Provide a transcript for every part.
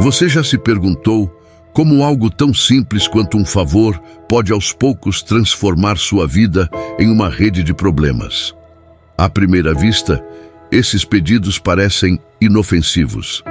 Você já se perguntou como algo tão simples quanto um favor pode aos poucos transformar sua vida em uma rede de problemas? À primeira vista, esses pedidos parecem inofensivos.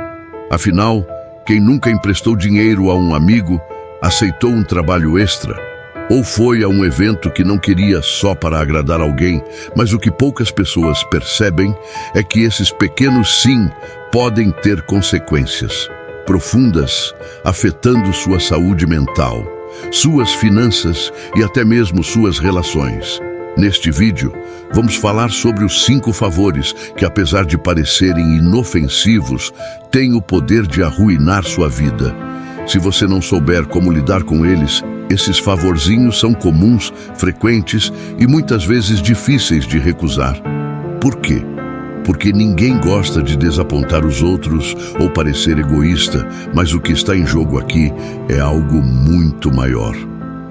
Afinal, quem nunca emprestou dinheiro a um amigo, aceitou um trabalho extra, ou foi a um evento que não queria só para agradar alguém, mas o que poucas pessoas percebem é que esses pequenos sim podem ter consequências profundas, afetando sua saúde mental, suas finanças e até mesmo suas relações. Neste vídeo, vamos falar sobre os 5 favores que, apesar de parecerem inofensivos, têm o poder de arruinar sua vida. Se você não souber como lidar com eles, esses favorzinhos são comuns, frequentes e muitas vezes difíceis de recusar. Por quê? Porque ninguém gosta de desapontar os outros ou parecer egoísta, mas o que está em jogo aqui é algo muito maior.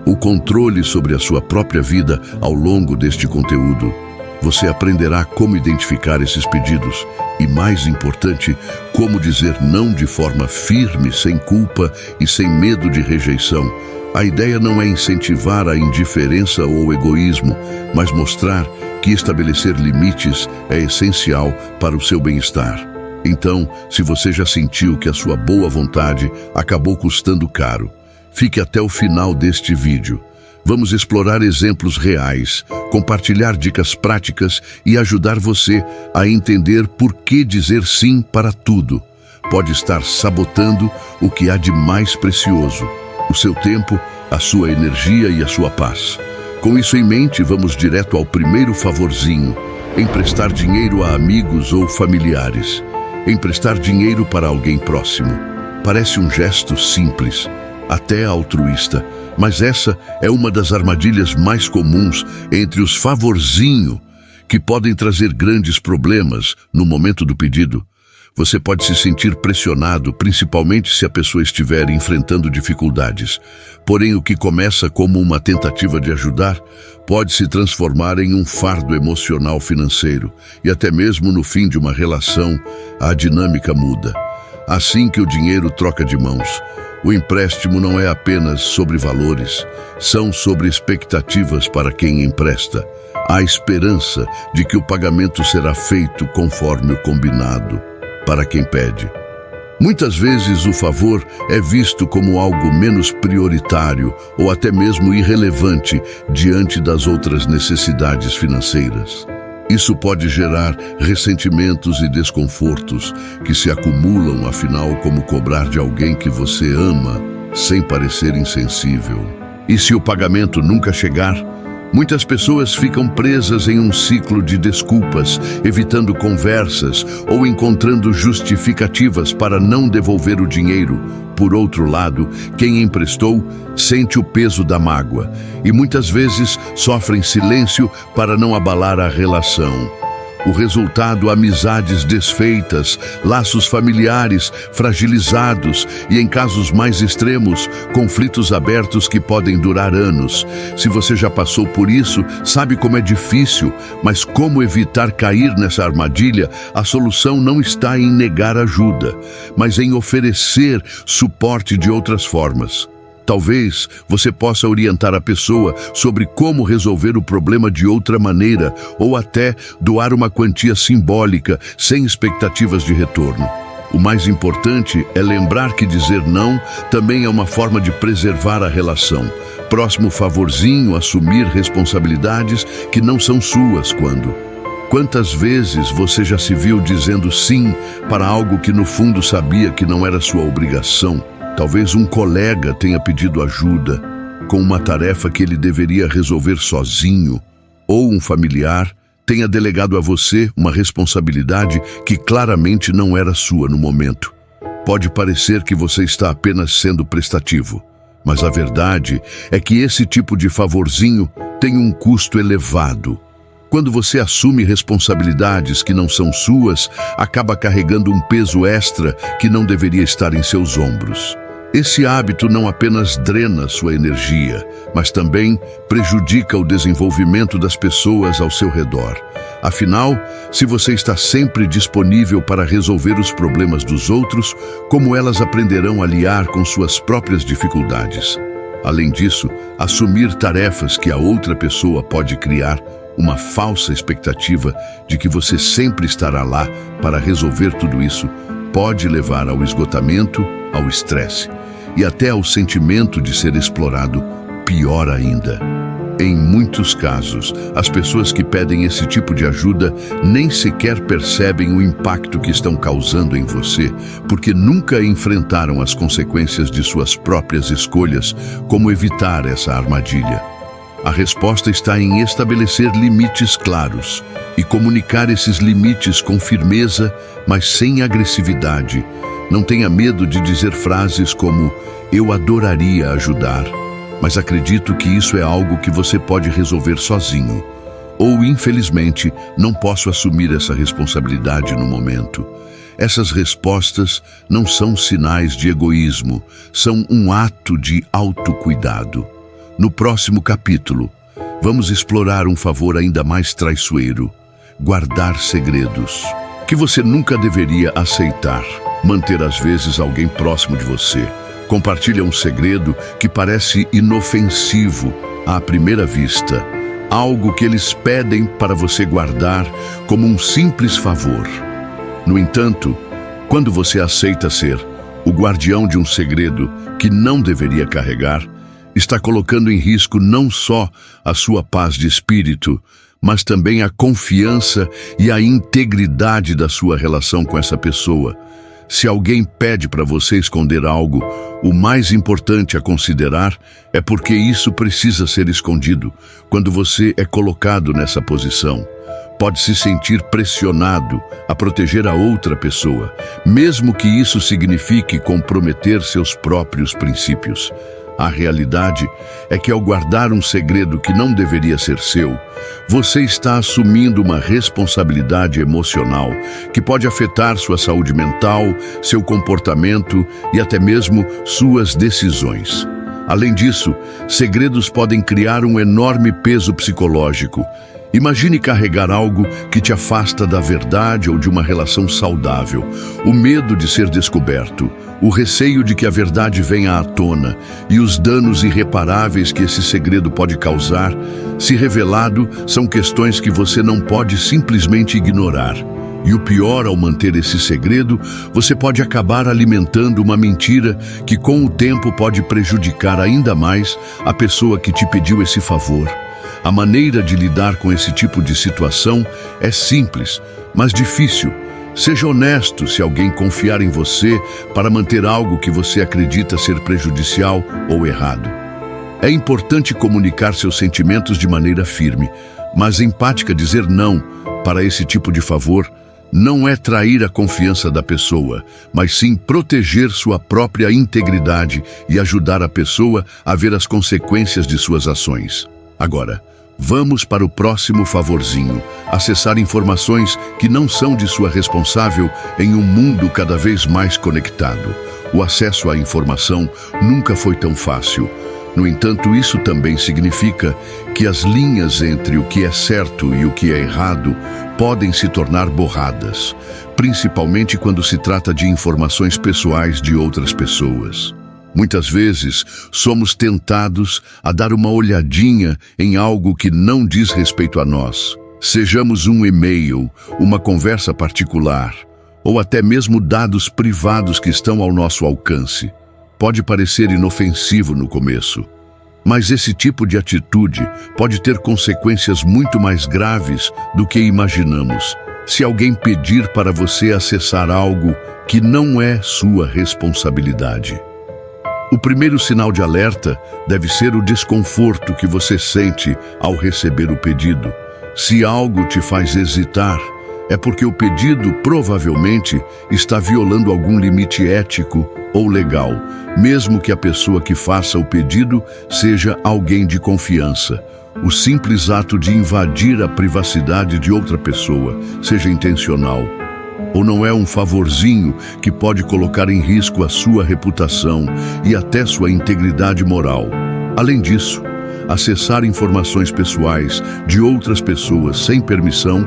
O controle sobre a sua própria vida ao longo deste conteúdo. Você aprenderá como identificar esses pedidos e, mais importante, como dizer não de forma firme, sem culpa e sem medo de rejeição. A ideia não é incentivar a indiferença ou egoísmo, mas mostrar que estabelecer limites é essencial para o seu bem-estar. Então, se você já sentiu que a sua boa vontade acabou custando caro, fique até o final deste vídeo. Vamos explorar exemplos reais, compartilhar dicas práticas e ajudar você a entender por que dizer sim para tudo pode estar sabotando o que há de mais precioso: o seu tempo, a sua energia e a sua paz. Com isso em mente, vamos direto ao primeiro favorzinho: emprestar dinheiro a amigos ou familiares. Emprestar dinheiro para alguém próximo. Parece um gesto simples, até altruísta, mas essa é uma das armadilhas mais comuns entre os favorzinhos que podem trazer grandes problemas no momento do pedido. Você pode se sentir pressionado, principalmente se a pessoa estiver enfrentando dificuldades. Porém, o que começa como uma tentativa de ajudar pode se transformar em um fardo emocional financeiro, e até mesmo no fim de uma relação, a dinâmica muda. Assim que o dinheiro troca de mãos, o empréstimo não é apenas sobre valores, são sobre expectativas para quem empresta. Há esperança de que o pagamento será feito conforme o combinado para quem pede. Muitas vezes o favor é visto como algo menos prioritário ou até mesmo irrelevante diante das outras necessidades financeiras. Isso pode gerar ressentimentos e desconfortos que se acumulam, afinal, como cobrar de alguém que você ama sem parecer insensível. E se o pagamento nunca chegar, muitas pessoas ficam presas em um ciclo de desculpas, evitando conversas ou encontrando justificativas para não devolver o dinheiro. Por outro lado, quem emprestou sente o peso da mágoa e muitas vezes sofre em silêncio para não abalar a relação. O resultado: amizades desfeitas, laços familiares fragilizados e, em casos mais extremos, conflitos abertos que podem durar anos. Se você já passou por isso, sabe como é difícil, mas como evitar cair nessa armadilha? A solução não está em negar ajuda, mas em oferecer suporte de outras formas. Talvez você possa orientar a pessoa sobre como resolver o problema de outra maneira, ou até doar uma quantia simbólica, sem expectativas de retorno. O mais importante é lembrar que dizer não também é uma forma de preservar a relação. Próximo favorzinho: assumir responsabilidades que não são suas. Quantas vezes você já se viu dizendo sim para algo que no fundo sabia que não era sua obrigação? Talvez um colega tenha pedido ajuda com uma tarefa que ele deveria resolver sozinho, ou um familiar tenha delegado a você uma responsabilidade que claramente não era sua no momento. Pode parecer que você está apenas sendo prestativo, mas a verdade é que esse tipo de favorzinho tem um custo elevado. Quando você assume responsabilidades que não são suas, acaba carregando um peso extra que não deveria estar em seus ombros. Esse hábito não apenas drena sua energia, mas também prejudica o desenvolvimento das pessoas ao seu redor. Afinal, se você está sempre disponível para resolver os problemas dos outros, como elas aprenderão a lidar com suas próprias dificuldades? Além disso, assumir tarefas que a outra pessoa pode criar uma falsa expectativa de que você sempre estará lá para resolver tudo isso pode levar ao esgotamento, ao estresse e até ao sentimento de ser explorado, pior ainda. Em muitos casos, as pessoas que pedem esse tipo de ajuda nem sequer percebem o impacto que estão causando em você, porque nunca enfrentaram as consequências de suas próprias escolhas, como evitar essa armadilha. A resposta está em estabelecer limites claros e comunicar esses limites com firmeza, mas sem agressividade. Não tenha medo de dizer frases como "eu adoraria ajudar", mas acredito que isso é algo que você pode resolver sozinho. Ou, infelizmente, não posso assumir essa responsabilidade no momento. Essas respostas não são sinais de egoísmo, são um ato de autocuidado. No próximo capítulo, vamos explorar um favor ainda mais traiçoeiro: guardar segredos que você nunca deveria aceitar. Manter às vezes alguém próximo de você compartilha um segredo que parece inofensivo à primeira vista, algo que eles pedem para você guardar como um simples favor. No entanto, quando você aceita ser o guardião de um segredo que não deveria carregar, está colocando em risco não só a sua paz de espírito, mas também a confiança e a integridade da sua relação com essa pessoa. Se alguém pede para você esconder algo, o mais importante a considerar é porque isso precisa ser escondido. Quando você é colocado nessa posição, pode se sentir pressionado a proteger a outra pessoa, mesmo que isso signifique comprometer seus próprios princípios. A realidade é que ao guardar um segredo que não deveria ser seu, você está assumindo uma responsabilidade emocional que pode afetar sua saúde mental, seu comportamento e até mesmo suas decisões. Além disso, segredos podem criar um enorme peso psicológico. Imagine carregar algo que te afasta da verdade ou de uma relação saudável. O medo de ser descoberto, o receio de que a verdade venha à tona e os danos irreparáveis que esse segredo pode causar, se revelado, são questões que você não pode simplesmente ignorar. E o pior, ao manter esse segredo, você pode acabar alimentando uma mentira que com o tempo pode prejudicar ainda mais a pessoa que te pediu esse favor. A maneira de lidar com esse tipo de situação é simples, mas difícil. Seja honesto se alguém confiar em você para manter algo que você acredita ser prejudicial ou errado. É importante comunicar seus sentimentos de maneira firme, mas empática. Dizer não para esse tipo de favor não é trair a confiança da pessoa, mas sim proteger sua própria integridade e ajudar a pessoa a ver as consequências de suas ações. Agora, vamos para o próximo favorzinho: acessar informações que não são de sua responsável em um mundo cada vez mais conectado. O acesso à informação nunca foi tão fácil. No entanto, isso também significa que as linhas entre o que é certo e o que é errado podem se tornar borradas, principalmente quando se trata de informações pessoais de outras pessoas. Muitas vezes, somos tentados a dar uma olhadinha em algo que não diz respeito a nós. Sejamos um e-mail, uma conversa particular, ou até mesmo dados privados que estão ao nosso alcance. Pode parecer inofensivo no começo, mas esse tipo de atitude pode ter consequências muito mais graves do que imaginamos. Se alguém pedir para você acessar algo que não é sua responsabilidade, o primeiro sinal de alerta deve ser o desconforto que você sente ao receber o pedido. Se algo te faz hesitar, é porque o pedido provavelmente está violando algum limite ético ou legal, mesmo que a pessoa que faça o pedido seja alguém de confiança. O simples ato de invadir a privacidade de outra pessoa, seja intencional Ou não é um favorzinho que pode colocar em risco a sua reputação e até sua integridade moral. Além disso, acessar informações pessoais de outras pessoas sem permissão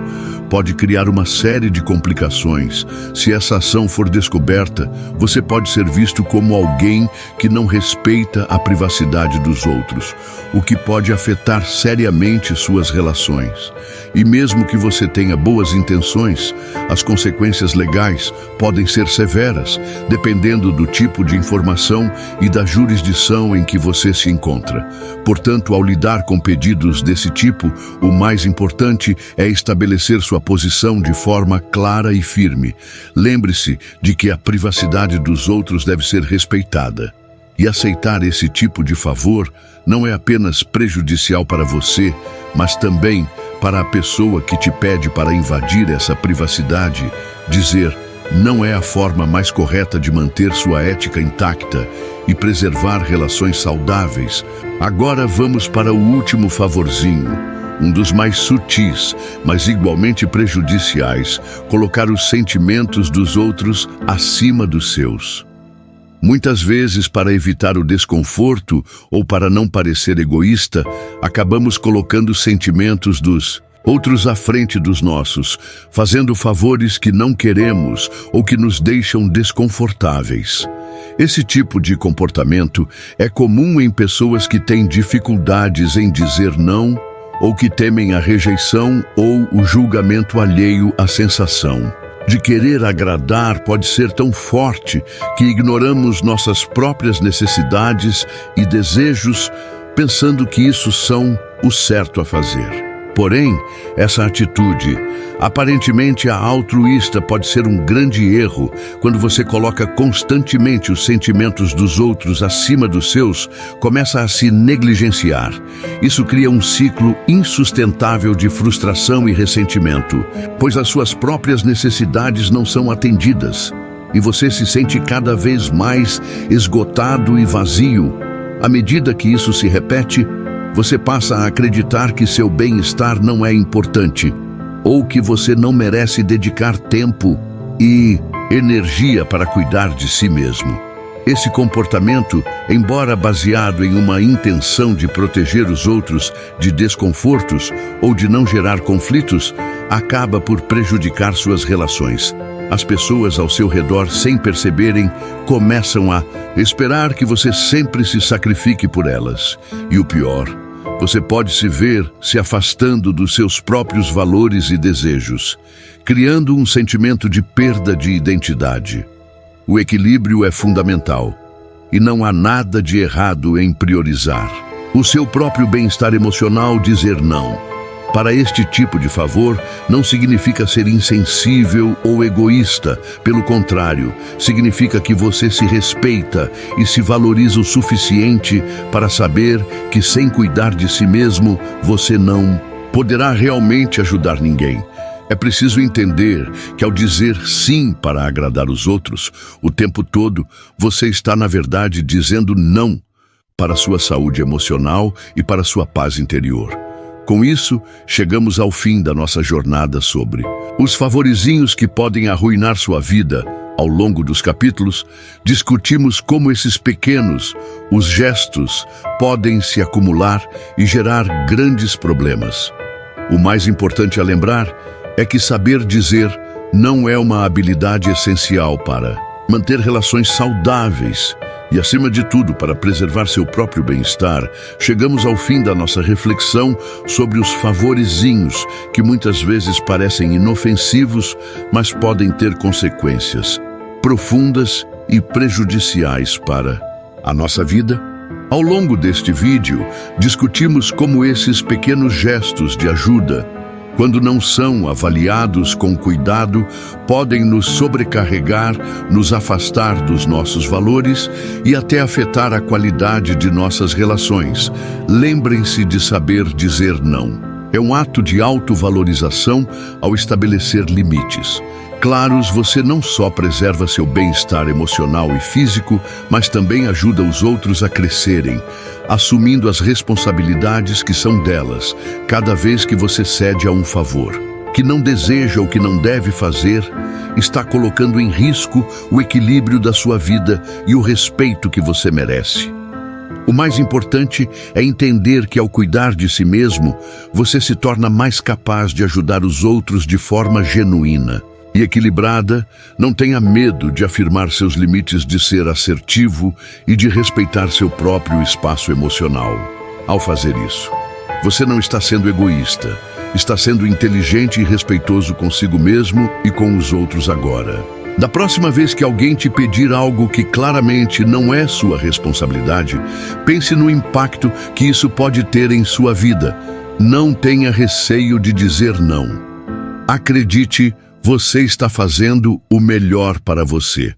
pode criar uma série de complicações. Se essa ação for descoberta, você pode ser visto como alguém que não respeita a privacidade dos outros, o que pode afetar seriamente suas relações. E mesmo que você tenha boas intenções, as consequências legais podem ser severas, dependendo do tipo de informação e da jurisdição em que você se encontra. Portanto, ao lidar com pedidos desse tipo, o mais importante é estabelecer sua posição de forma clara e firme. Lembre-se de que a privacidade dos outros deve ser respeitada. E aceitar esse tipo de favor não é apenas prejudicial para você, mas também para a pessoa que te pede para invadir essa privacidade. Dizer não é a forma mais correta de manter sua ética intacta e preservar relações saudáveis. Agora vamos para o último favorzinho, um dos mais sutis, mas igualmente prejudiciais: colocar os sentimentos dos outros acima dos seus. Muitas vezes, para evitar o desconforto ou para não parecer egoísta, acabamos colocando os sentimentos dos outros à frente dos nossos, fazendo favores que não queremos ou que nos deixam desconfortáveis. Esse tipo de comportamento é comum em pessoas que têm dificuldades em dizer não ou que temem a rejeição ou o julgamento alheio à sensação de querer agradar pode ser tão forte que ignoramos nossas próprias necessidades e desejos, pensando que isso são o certo a fazer. Porém, essa atitude, aparentemente altruísta, pode ser um grande erro quando você coloca constantemente os sentimentos dos outros acima dos seus, começa a se negligenciar. Isso cria um ciclo insustentável de frustração e ressentimento, pois as suas próprias necessidades não são atendidas e você se sente cada vez mais esgotado e vazio. À medida que isso se repete, você passa a acreditar que seu bem-estar não é importante, ou que você não merece dedicar tempo e energia para cuidar de si mesmo. Esse comportamento, embora baseado em uma intenção de proteger os outros de desconfortos ou de não gerar conflitos, acaba por prejudicar suas relações. As pessoas ao seu redor, sem perceberem, começam a esperar que você sempre se sacrifique por elas. E o pior, você pode se ver se afastando dos seus próprios valores e desejos, criando um sentimento de perda de identidade. O equilíbrio é fundamental, e não há nada de errado em priorizar o seu próprio bem-estar emocional. Dizer não para este tipo de favor não significa ser insensível ou egoísta. Pelo contrário, significa que você se respeita e se valoriza o suficiente para saber que sem cuidar de si mesmo, você não poderá realmente ajudar ninguém. É preciso entender que ao dizer sim para agradar os outros, o tempo todo, você está, na verdade, dizendo não para sua saúde emocional e para sua paz interior. Com isso, chegamos ao fim da nossa jornada sobre os favorizinhos que podem arruinar sua vida. Ao longo dos capítulos, discutimos como esses pequenos, os gestos, podem se acumular e gerar grandes problemas. O mais importante a lembrar é que saber dizer não é uma habilidade essencial para manter relações saudáveis e, acima de tudo, para preservar seu próprio bem-estar. Chegamos ao fim da nossa reflexão sobre os favorizinhos que muitas vezes parecem inofensivos, mas podem ter consequências profundas e prejudiciais para a nossa vida. Ao longo deste vídeo, discutimos como esses pequenos gestos de ajuda, quando não são avaliados com cuidado, podem nos sobrecarregar, nos afastar dos nossos valores e até afetar a qualidade de nossas relações. Lembrem-se de saber dizer não. É um ato de autovalorização ao estabelecer limites claros. Você não só preserva seu bem-estar emocional e físico, mas também ajuda os outros a crescerem, assumindo as responsabilidades que são delas, cada vez que você cede a um favor. que não deseja ou que não deve fazer, está colocando em risco o equilíbrio da sua vida e o respeito que você merece. O mais importante é entender que, ao cuidar de si mesmo, você se torna mais capaz de ajudar os outros de forma genuína e equilibrada. Não tenha medo de afirmar seus limites, de ser assertivo e de respeitar seu próprio espaço emocional. Ao fazer isso, você não está sendo egoísta, está sendo inteligente e respeitoso consigo mesmo e com os outros agora. Da próxima vez que alguém te pedir algo que claramente não é sua responsabilidade, pense no impacto que isso pode ter em sua vida. Não tenha receio de dizer não. Acredite, você está fazendo o melhor para você.